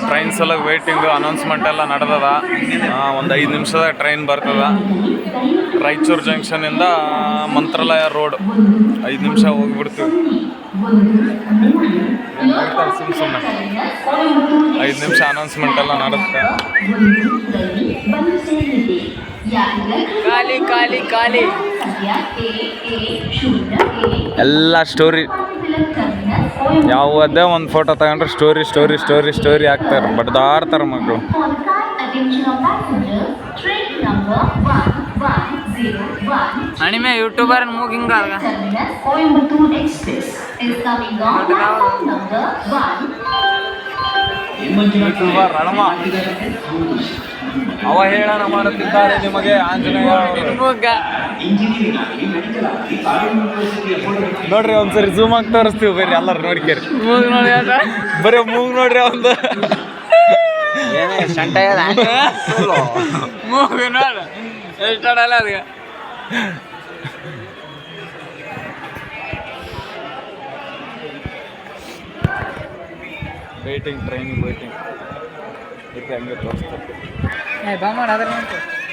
Train ಸಲುವಾಗಿ waiting announcement ಎಲ್ಲ ನಡೆದದ. ಒಂದು 5 ನಿಮಿಷದ ಟ್ರೈನ್ ಬರ್ತದ ರಾಯಚೂರು ಜಂಕ್ಷನಿಂದ ಮಂತ್ರಾಲಯ ರೋಡ್. 5 ನಿಮಿಷ ಹೋಗಿಬಿಡ್ತೀವಿ. ಸುಮ್ಮನೆ 5 ನಿಮಿಷ ಅನೌನ್ಸ್ಮೆಂಟ್ ಎಲ್ಲ ನಡೆಯುತ್ತೆ. ಖಾಲಿ ಖಾಲಿ ಖಾಲಿ ಎಲ್ಲ ಸ್ಟೋರಿ, ಯಾವುದೇ ಒಂದು ಫೋಟೋ ತಗೊಂಡ್ರೆ ಸ್ಟೋರಿ ಸ್ಟೋರಿ ಸ್ಟೋರಿ ಸ್ಟೋರಿ ಹಾಕ್ತಾರೆ, ಬಡ್ದಾಡ್ತಾರೆ ಮಕ್ಕಳು. ಅಣಿಮೆ ಯೂಟ್ಯೂಬರ್ ಮೂಗಿಂಗ ಯೂಟ್ಯೂಬರ್ ಹಣಮ ಅವಹೇಳನ ಮಾಡುತ್ತಿದ್ದಾರೆ ನಿಮಗೆ ಆಂಜನೇಯ. ನೋಡ್ರಿ ಒಂದ್ಸರಿ ಝೂಮ್ ಆಗಿ ತೋರಿಸ್ತೀವಿ, ಬರ್ರಿ ಎಲ್ಲರೂ ನೋಡ್ಕೇರಿ. ಮೂಗ್ ನೋಡಿ ಬರೀ ಮೂಗ್ ನೋಡ್ರಿ ಒಂದು ಮೂಗು ನೋಡು ಎಷ್ಟಾಡಲ್ಲ ಅದಕ್ಕೆ. ವೇಟಿಂಗ್, ಟ್ರೈನಿಗೆ ವೇಟಿಂಗ್. ಹಂಗೆ ತೋರಿಸ್ತಾರೆ. ಬಾ ಮಾಡಿ ಅದ್ರ